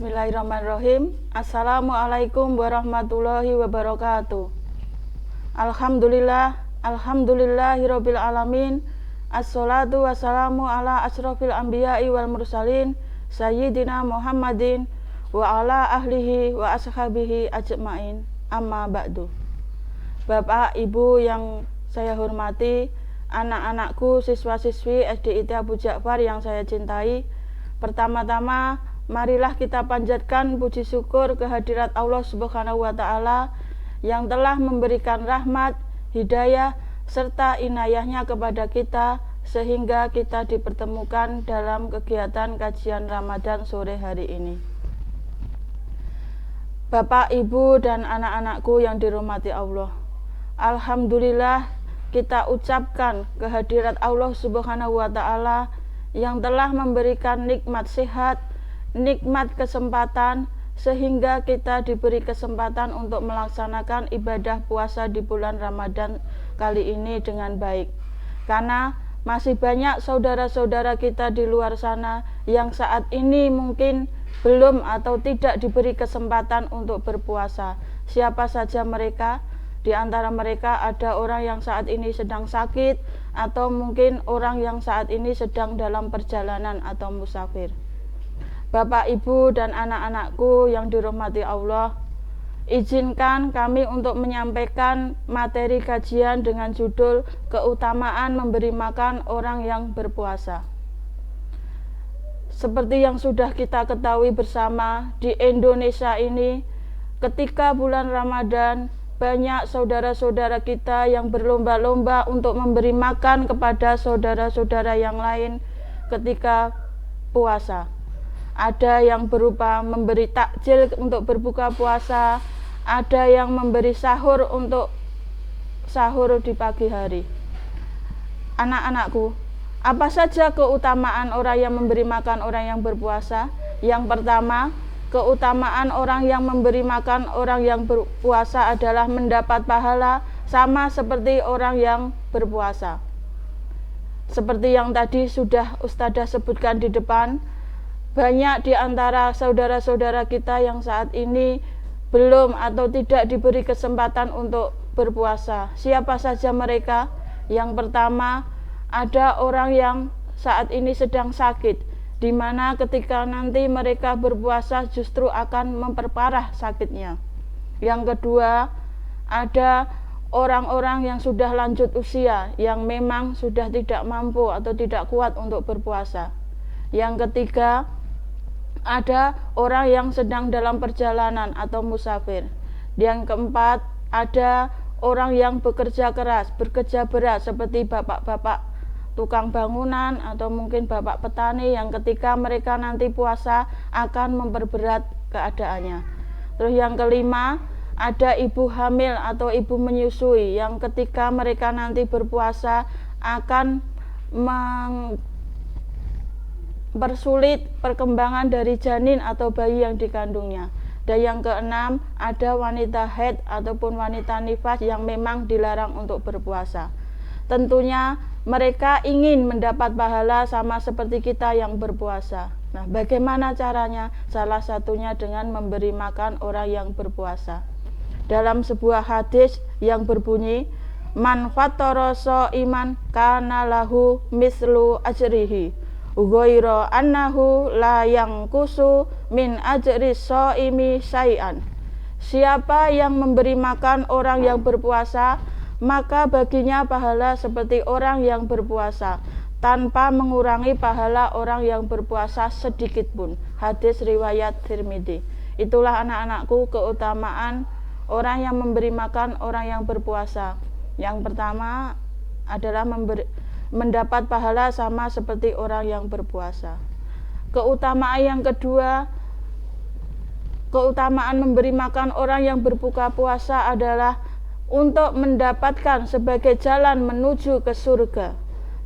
Bismillahirrahmanirrahim. Assalamualaikum warahmatullahi wabarakatuh. Alhamdulillahirabbil alamin. Assalatu wassalamu ala asrofil anbiya'i wal mursalin sayyidina Muhammadin wa ala ahlihi wa ashabihi ajmain. Amma ba'du. Bapak, Ibu yang saya hormati, anak-anakku, siswa-siswi SD IT Abu Ja'far yang saya cintai, pertama-tama marilah kita panjatkan puji syukur kehadirat Allah Subhanahu wa Ta'ala yang telah memberikan rahmat, hidayah, serta inayahnya kepada kita sehingga kita dipertemukan dalam kegiatan kajian Ramadan sore hari ini. Bapak, Ibu, dan anak-anakku yang dirahmati Allah, alhamdulillah kita ucapkan kehadirat Allah Subhanahu wa Ta'ala yang telah memberikan nikmat sehat, nikmat kesempatan, sehingga kita diberi kesempatan untuk melaksanakan ibadah puasa di bulan Ramadan kali ini dengan baik. Karena masih banyak saudara-saudara kita di luar sana yang saat ini mungkin belum atau tidak diberi kesempatan untuk berpuasa. Siapa saja mereka? Di antara mereka ada orang yang saat ini sedang sakit, atau mungkin orang yang saat ini sedang dalam perjalanan atau musafir. Bapak, Ibu, dan anak-anakku yang dirahmati Allah, izinkan kami untuk menyampaikan materi kajian dengan judul keutamaan memberi makan orang yang berpuasa. Seperti yang sudah kita ketahui bersama, di Indonesia ini ketika bulan Ramadan banyak saudara-saudara kita yang berlomba-lomba untuk memberi makan kepada saudara-saudara yang lain ketika puasa. Ada yang berupa memberi takjil untuk berbuka puasa, ada yang memberi sahur untuk sahur di pagi hari. Anak-anakku, apa saja keutamaan orang yang memberi makan orang yang berpuasa? Yang pertama, keutamaan orang yang memberi makan orang yang berpuasa adalah mendapat pahala sama seperti orang yang berpuasa. Seperti yang tadi sudah Ustadzah sebutkan di depan, banyak di antara saudara-saudara kita yang saat ini belum atau tidak diberi kesempatan untuk berpuasa. Siapa saja mereka? Yang pertama, ada orang yang saat ini sedang sakit, di mana ketika nanti mereka berpuasa justru akan memperparah sakitnya. Yang kedua, ada orang-orang yang sudah lanjut usia, yang memang sudah tidak mampu atau tidak kuat untuk berpuasa. Yang ketiga, ada orang yang sedang dalam perjalanan atau musafir. Yang keempat, ada orang yang bekerja keras, bekerja berat seperti bapak-bapak tukang bangunan atau mungkin bapak petani yang ketika mereka nanti puasa akan memperberat keadaannya. Terus yang kelima, ada ibu hamil atau ibu menyusui yang ketika mereka nanti berpuasa akan mempersulit perkembangan dari janin atau bayi yang dikandungnya. Dan yang keenam, ada wanita haid ataupun wanita nifas yang memang dilarang untuk berpuasa. Tentunya mereka ingin mendapat pahala sama seperti kita yang berpuasa. Nah, bagaimana caranya? Salah satunya dengan memberi makan orang yang berpuasa. Dalam sebuah hadis yang berbunyi, man fattara shaiman kana lahu mislu ajrihi Ugoiro annahu la yanqusu min ajri shaimi syai'an. Siapa yang memberi makan orang yang berpuasa, maka baginya pahala seperti orang yang berpuasa, tanpa mengurangi pahala orang yang berpuasa sedikit pun. Hadis riwayat Tirmidzi. Itulah anak-anakku keutamaan orang yang memberi makan orang yang berpuasa. Yang pertama adalah mendapat pahala sama seperti orang yang berpuasa. Keutamaan yang kedua, keutamaan memberi makan orang yang berbuka puasa adalah untuk mendapatkan sebagai jalan menuju ke surga.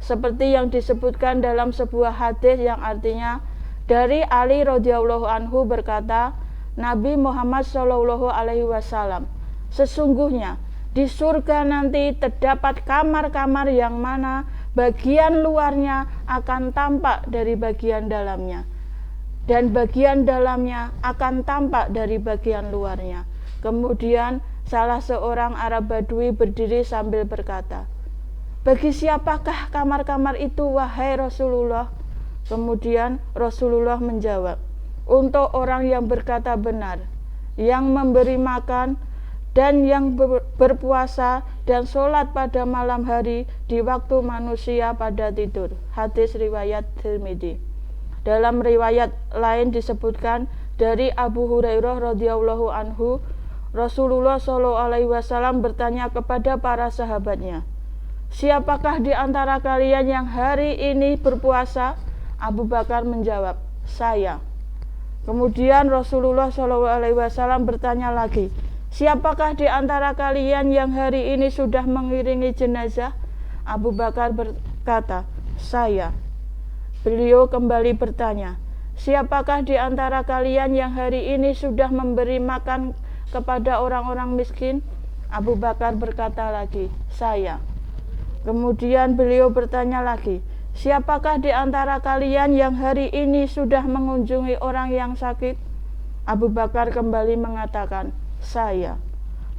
Seperti yang disebutkan dalam sebuah hadis yang artinya, dari Ali radhiyallahu anhu berkata, Nabi Muhammad shallallahu alaihi wasallam, sesungguhnya di surga nanti terdapat kamar-kamar yang mana bagian luarnya akan tampak dari bagian dalamnya. dan bagian dalamnya akan tampak dari bagian luarnya. Kemudian salah seorang Arab Badui berdiri sambil berkata, "Bagi siapakah kamar-kamar itu, wahai Rasulullah?" Kemudian Rasulullah menjawab, "Untuk orang yang berkata benar, yang memberi makan, dan yang berpuasa dan sholat pada malam hari di waktu manusia pada tidur." Hadis riwayat Tirmidzi. Dalam riwayat lain disebutkan dari Abu Hurairah radhiyallahu anhu, Rasulullah SAW bertanya kepada para sahabatnya, "Siapakah di antara kalian yang hari ini berpuasa?" Abu Bakar menjawab, "Saya." Kemudian Rasulullah SAW bertanya lagi, "Siapakah di antara kalian yang hari ini sudah mengiringi jenazah?" Abu Bakar berkata, "Saya." Beliau kembali bertanya, "Siapakah di antara kalian yang hari ini sudah memberi makan kepada orang-orang miskin?" Abu Bakar berkata lagi, "Saya." Kemudian beliau bertanya lagi, "Siapakah di antara kalian yang hari ini sudah mengunjungi orang yang sakit?" Abu Bakar kembali mengatakan, "Saya."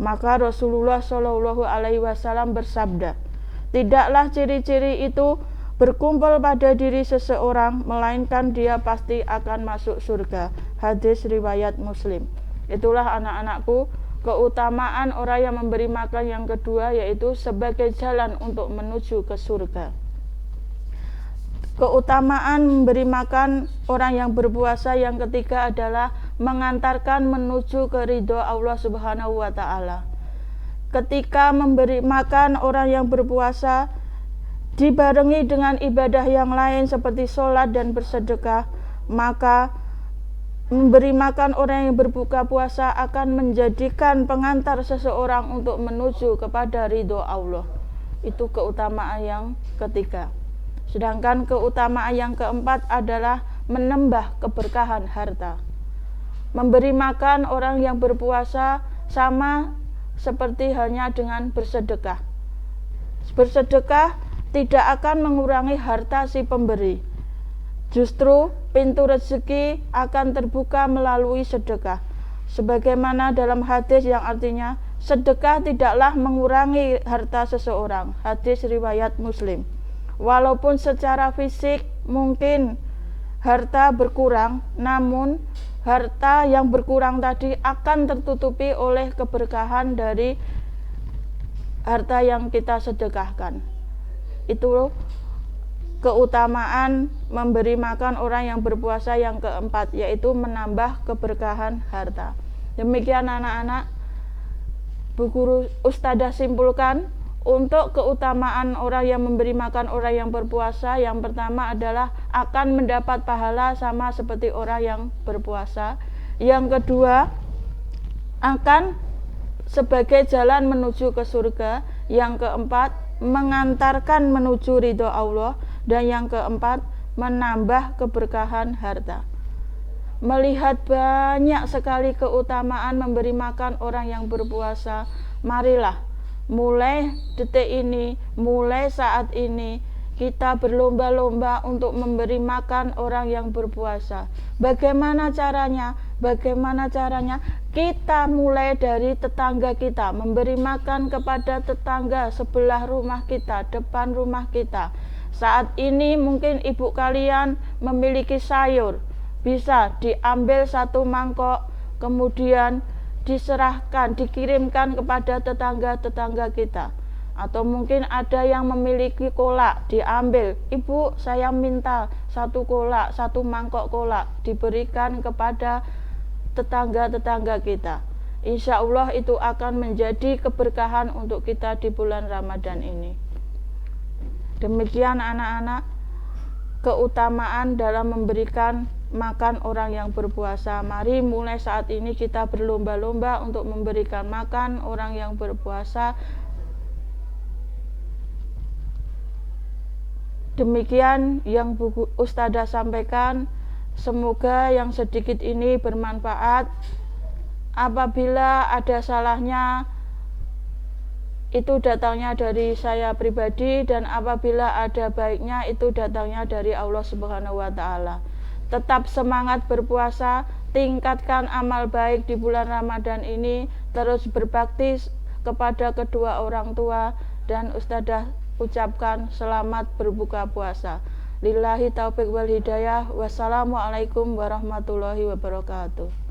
Maka Rasulullah SAW bersabda, "Tidaklah ciri-ciri itu berkumpul pada diri seseorang, melainkan dia pasti akan masuk surga." Hadis riwayat Muslim. Itulah anak-anakku keutamaan orang yang memberi makan yang kedua, yaitu sebagai jalan untuk menuju ke surga. Keutamaan memberi makan orang yang berpuasa yang ketiga adalah mengantarkan menuju ke ridho Allah Subhanahu wa Ta'ala. Ketika memberi makan orang yang berpuasa dibarengi dengan ibadah yang lain seperti sholat dan bersedekah, maka memberi makan orang yang berbuka puasa akan menjadikan pengantar seseorang untuk menuju kepada ridho Allah. Itu keutamaan yang ketiga. Sedangkan keutamaan yang keempat adalah menambah keberkahan harta. Memberi makan orang yang berpuasa sama seperti halnya dengan bersedekah. Bersedekah tidak akan mengurangi harta si pemberi. Justru pintu rezeki akan terbuka melalui sedekah. Sebagaimana dalam hadis yang artinya, sedekah tidaklah mengurangi harta seseorang. Hadis riwayat Muslim. Walaupun secara fisik mungkin harta berkurang, namun harta yang berkurang tadi akan tertutupi oleh keberkahan dari harta yang kita sedekahkan. Itu keutamaan memberi makan orang yang berpuasa yang keempat, yaitu menambah keberkahan harta. Demikian anak-anak, Bu Guru Ustadzah simpulkan untuk keutamaan orang yang memberi makan orang yang berpuasa. Yang pertama adalah akan mendapat pahala sama seperti orang yang berpuasa. Yang kedua, akan sebagai jalan menuju ke surga. Yang keempat, mengantarkan menuju ridho Allah. Dan yang keempat, menambah keberkahan harta. Melihat banyak sekali keutamaan memberi makan orang yang berpuasa, marilah mulai detik ini, mulai saat ini, kita berlomba-lomba untuk memberi makan orang yang berpuasa. Bagaimana caranya? Bagaimana caranya? Kita mulai dari tetangga kita, memberi makan kepada tetangga sebelah rumah kita, depan rumah kita. Saat ini mungkin ibu kalian memiliki sayur, bisa diambil satu mangkok, kemudian diserahkan, dikirimkan kepada tetangga-tetangga kita. Atau mungkin ada yang memiliki kolak, diambil, "Ibu, saya minta satu kolak, satu mangkok kolak," diberikan kepada tetangga-tetangga kita. Insya Allah itu akan menjadi keberkahan untuk kita di bulan Ramadan ini. Demikian anak-anak, keutamaan dalam memberikan makan orang yang berpuasa. Mari mulai saat ini kita berlomba-lomba untuk memberikan makan orang yang berpuasa. Demikian yang Bu Ustadzah sampaikan. Semoga yang sedikit ini bermanfaat. Apabila ada salahnya, itu datangnya dari saya pribadi, dan apabila ada baiknya, itu datangnya dari Allah Subhanahu wa Ta'ala. Tetap semangat berpuasa, tingkatkan amal baik di bulan Ramadan ini, terus berbakti kepada kedua orang tua, dan Ustadzah ucapkan selamat berbuka puasa. Lillahi taufiq wal hidayah. Wassalamualaikum warahmatullahi wabarakatuh.